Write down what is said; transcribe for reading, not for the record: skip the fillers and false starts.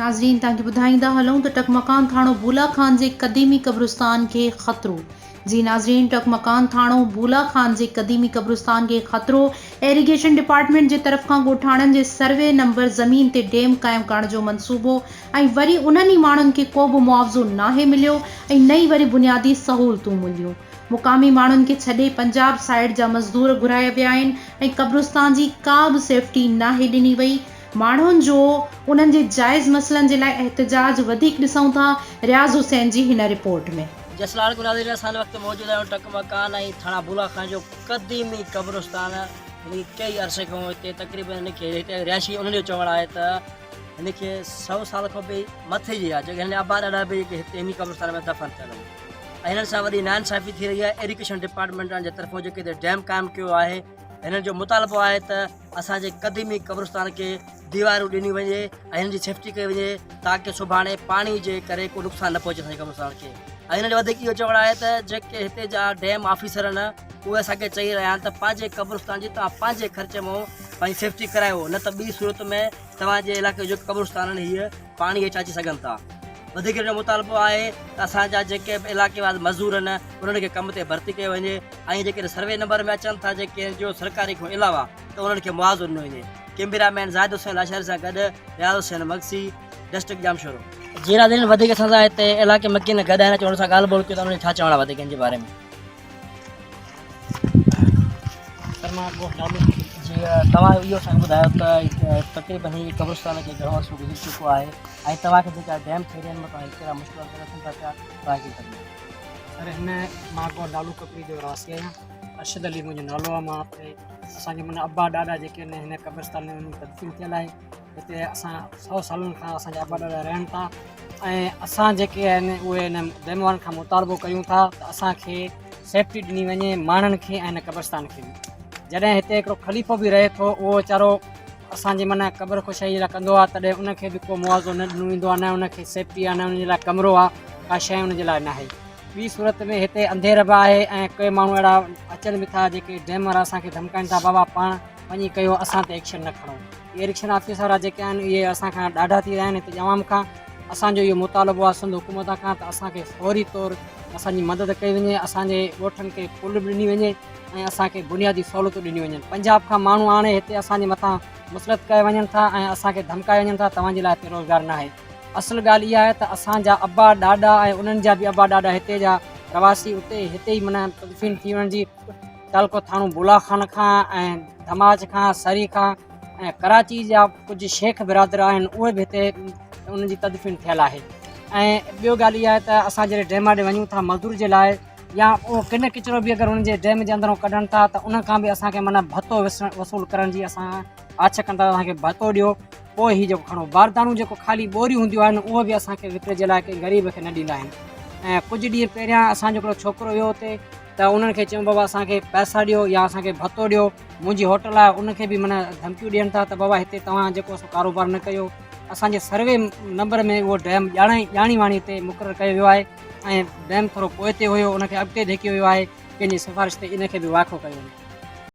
नाज़रीन तव्हांखे ॿुधाईंदा हलूं त टकमकान थाणो बूला खान जे क़दीमी क़ब्रिस्तान खे ख़तरो। जी नाज़रीन, टकमकान थाणो बूला खान जे क़दीमी क़ब्रिस्तान खे ख़तरो। एरीगेशन डिपार्टमेंट जे तरफ़ खां ॻोठाणनि जे सर्वे नंबर ज़मीन ते डैम क़ाइमु करण जो मनसूबो ऐं वरी उन्हनि ई माण्हुनि खे को बि मुआवज़ो नाहे मिलियो ऐं नई वरी बुनियादी सहूलतूं मिलियूं। मुक़ामी माण्हुनि खे छॾे पंजाब साइड जा मज़दूर घुराया विया आहिनि ऐं क़ब्रिस्तान जी का बि सेफ्टी नाहे ॾिनी वई। माण्हुनि जो उन्हनि जे जाइज़ मसइलनि जे लाइ एहतजाज वधीक ॾिसूं था। रियाज़ हुसैन जी हिन रिपोर्ट में। जसलाल को नाज़रीन असां वक्त मौजूद आहियूं टकमकान ऐं थाणा बूला खान जो क़दीमी क़ब्रिस्तान। कई अरसे खां हिते तक़रीबन हिनखे हिते रिहायशी उन्हनि जो चवणु आहे त हिनखे 100 साल खां बि मथे जी आहे जेके हिन आबाद ॾाढा बि हिते हिन क़ब्रिस्तान में दफ़न थियल आहिनि ऐं हिननि सां वॾी नाइंसाफ़ी थी रही आहे। एरीगेशन डिपार्टमेंट जे तरफ़ां जेके हिते डैम क़ाइमु कयो आहे हिननि जो मुतालबो आहे त असांजे क़दीमी क़ब्रिस्तान खे दीवारूं ॾिनी वञे ऐं हिननि जी सेफ्टी कई वञे ताकी सुभाणे पाणी जे करे को नुक़सानु न पहुचे असांजे क़ब्रिस्तान खे। ऐं हिननि जो वधीक इहो चवणु आहे त जेके हिते जा डैम ऑफिसर आहिनि उहे असांखे चई रहिया आहिनि त पंहिंजे क़ब्रिस्तान जी तव्हां पंहिंजे ख़र्चे मां पंहिंजी सेफ्टी करायो, न त ॿी सूरत में तव्हांजे इलाइक़े जो क़ब्रिस्तान आहिनि हीअ पाणी हेठि अची सघनि था। वधीक हिन जो मुतालबो आहे त असांजा जेके बि इलाइक़े वारा मज़दूर आहिनि उन्हनि खे कम ते भर्ती कयो वञे ऐं जेके सर्वे नंबर में अचनि था जेके जो सरकारी खां अलावा त उन्हनि खे मुआवज़ो ॾिनो वञे। कैमरामैन ज़ाहिद हुसैन लाशर सां गॾु रियाज़ हुसैन मक्सी, डिस्ट्रिक्ट जामशोरो। जी नाज़रीन, वधीक असां हिते इलाइक़े में कीन गॾु आहिनि उन सां ॻाल्हि ॿोल कयो त उन्हनि छा चवणु आहे वधीक हिन जे बारे में। जी तव्हां इहो असांखे ॿुधायो त तक़रीबन हीअ क़ब्रिस्तान खे घणो अर्सो गुज़री चुको आहे ऐं तव्हांखे जेका डैम थी रहिया आहिनि तव्हां कहिड़ा मुश्किल थियनि था पिया तव्हांखे सर हिन मां को नालू कपड़ी जो रहासी आहियां। अरशद अली मुंहिंजो नालो आहे। मां हिते असांजे माना अब्बा ॾाॾा जेके आहिनि हिन क़ब्रिस्तान में उन्हनि तदफ़ीन थियल आहे। हिते असां 100 सालनि खां असांजा अब्बा ॾाॾा रहनि था ऐं असां जेके आहिनि उहे हिन डैम वारनि खां मुतालबो कयूं था त असांखे सेफ्टी ॾिनी वञे माण्हुनि खे ऐं हिन क़ब्रिस्तान खे बि। जॾहिं हिते हिकिड़ो ख़लीफ़ो बि रहे थो उहो वीचारो असांजे माना क़ब्र ख़ुशाई लाइ कंदो आहे तॾहिं उनखे बि को मुआवज़ो न ॾिनो वेंदो आहे, न उनखे सेफ्टी आहे, न उनजे लाइ कमिरो आहे, का शइ उनजे लाइ न आहे। ॿी सूरत में हिते अंधेर बि आहे ऐं के माण्हू अहिड़ा अचनि बि था जेके डैम वारा असांखे धमकाइनि था बाबा पाण वञी कयो, असां ते एक्शन न खणो। एरीगेशन ऑफिसर वारा जेके आहिनि इहे असांखां ॾाढा थी रहिया आहिनि हिते जवाम खां। असांजो इहो मुतालबो आहे सिंध हुकूमत खां त असांखे फौरी तौरु असांजी मदद कई वञे, असांजे ॻोठनि खे पुल बि ॾिनी वञे ऐं असांखे बुनियादी सहूलियतूं ॾिनियूं वञनि। पंजाब खां माण्हू हाणे हिते असांजे मथां मुसलत कया वञनि था ऐं असांखे धमकाए वञनि था तव्हांजे लाइ हिते रोज़गारु न आहे। असुलु ॻाल्हि इहा आहे त असांजा अब्बा ॾाॾा ऐं उन्हनि जा बि अब्बा ॾाॾा हिते जा रवासी हिते ई माना तदफ़ीन थी वञण जी तालुको थाणो बूला खान खां ऐं धमाज खां, सरी खां ऐं कराची जा कुझु शेख बिरादर आहिनि उहे बि हिते उन्हनि जी तदफ़ीन थियल आहे। ऐं ॿियो ॻाल्हि इहा आहे त असां जॾहिं डैम ॾे वञूं था मज़दूर जे लाइ या उहो किन किचिरो बि अगरि उनजे डैम जे अंदरूं कढनि था त उन खां बि असांखे माना भतो वसूल करण जी असां आछ कंदा असांखे भतो ॾियो, पोइ हीउ जेको खणो। बारदानू जेको ख़ाली ॿोरियूं हूंदियूं आहिनि उहो बि असांखे विकिरे जे लाइ कंहिं ग़रीब खे न ॾींदा आहिनि। ऐं कुझु ॾींहं पहिरियां असांजो हिकिड़ो छोकिरो वियो हुते त उन्हनि खे चयूं बाबा असांखे पैसा ॾियो या असांखे भतो ॾियो। मुंहिंजी होटल आहे उनखे बि माना धमकियूं ॾियनि था त बाबा हिते तव्हां जेको कारोबार न कयो। असांजे सर्वे नंबर में उहो डैम ॼाणी वाणी हिते मुक़ररु कयो वियो आहे ऐं डैम थोरो पोइ ते हुयो उनखे अॻिते धिकियो वियो आहे। कंहिंजी सिफ़ारिश ते इनखे बि वाक़ो कयो वञे।